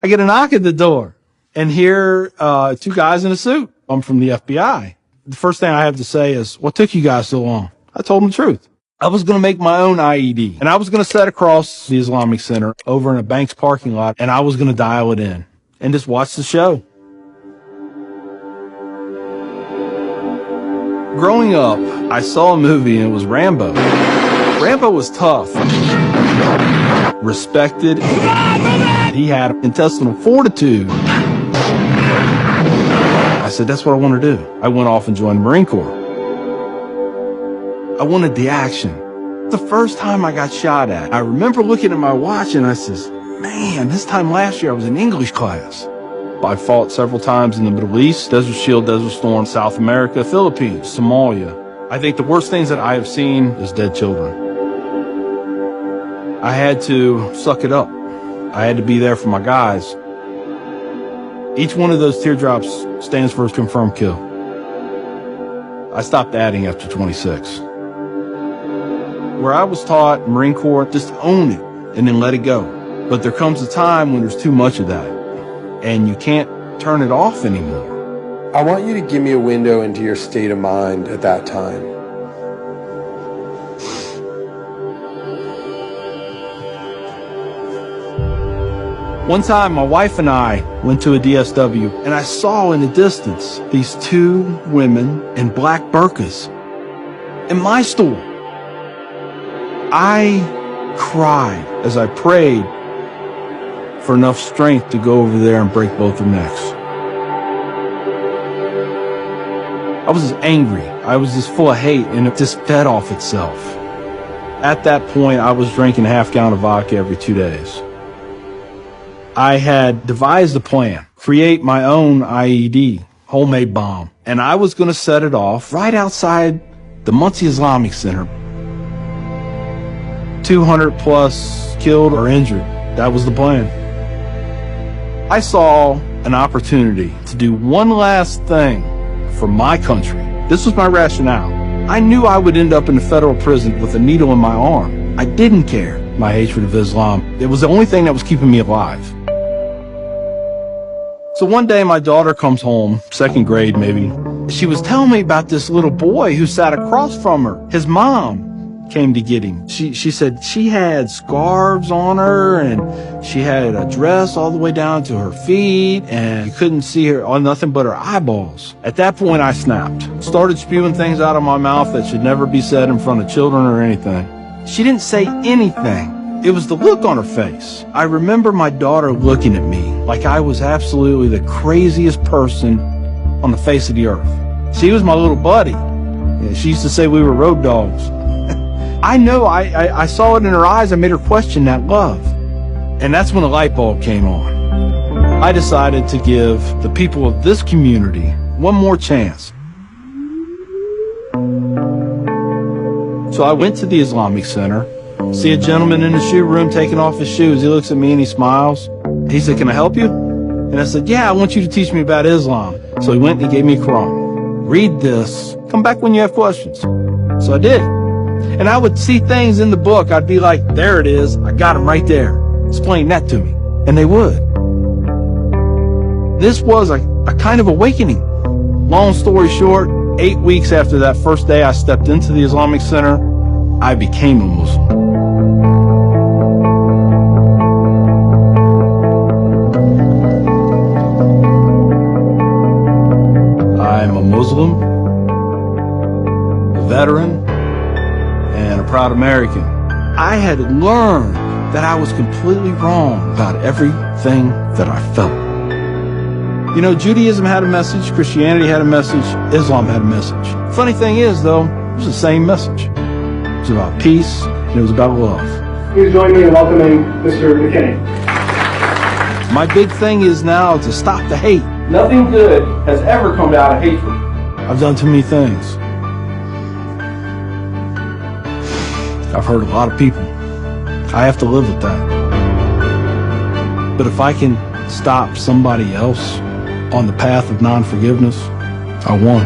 I get a knock at the door, and here, two guys in a suit. I'm from the FBI. The first thing I have to say is, what took you guys so long? I told them the truth. I was going to make my own IED, and I was going to set across the Islamic Center over in a bank's parking lot, and I was going to dial it in and just watch the show. Growing up, I saw a movie, and it was Rambo. Rambo was tough, respected. He had intestinal fortitude. I said, that's what I want to do. I went off and joined the Marine Corps. I wanted the action. The first time I got shot at, I remember looking at my watch and I says, man, this time last year I was in English class. I fought several times in the Middle East, Desert Shield, Desert Storm, South America, Philippines, Somalia. I think the worst things that I have seen is dead children. I had to suck it up. I had to be there for my guys. Each one of those teardrops stands for a confirmed kill. I stopped adding after 26. Where I was taught, Marine Corps, just own it and then let it go. But there comes a time when there's too much of that, and you can't turn it off anymore. I want you to give me a window into your state of mind at that time. One time, my wife and I went to a DSW, and I saw in the distance these two women in black burqas in my store. I cried as I prayed for enough strength to go over there and break both their necks. I was just angry. I was just full of hate, and it just fed off itself. At that point, I was drinking a half-gallon of vodka every 2 days. I had devised a plan, create my own IED, homemade bomb, and I was going to set it off right outside the Muncie Islamic Center. 200 plus killed or injured. That was the plan. I saw an opportunity to do one last thing for my country. This was my rationale. I knew I would end up in a federal prison with a needle in my arm. I didn't care. My hatred of Islam, it was the only thing that was keeping me alive. So one day my daughter comes home, second grade maybe. She was telling me about this little boy who sat across from her. His mom came to get him. She said she had scarves on her, and she had a dress all the way down to her feet, and you couldn't see her on nothing but her eyeballs. At that point I snapped. Started spewing things out of my mouth that should never be said in front of children or anything. She didn't say anything. It was the look on her face. I remember my daughter looking at me like I was absolutely the craziest person on the face of the earth. She was my little buddy. She used to say we were road dogs. I know I saw it in her eyes. I made her question that love. And that's when the light bulb came on. I decided to give the people of this community one more chance. So I went to the Islamic Center. See a gentleman in the shoe room taking off his shoes. He looks at me and he smiles. He said, can I help you? And I said, yeah, I want you to teach me about Islam. So he went and he gave me a Quran. Read this. Come back when you have questions. So I did. And I would see things in the book. I'd be like, there it is. I got them right there. Explain that to me. And they would. This was a kind of awakening. Long story short, 8 weeks after that first day I stepped into the Islamic Center, I became a Muslim. I'm a Muslim, a veteran, and a proud American. I had learned that I was completely wrong about everything that I felt. You know, Judaism had a message, Christianity had a message, Islam had a message. Funny thing is, though, it was the same message. It was about peace, and it was about love. Please join me in welcoming Mr. McKinney. My big thing is now to stop the hate. Nothing good has ever come out of hatred. I've done too many things. I've hurt a lot of people. I have to live with that. But if I can stop somebody else on the path of non-forgiveness, I won.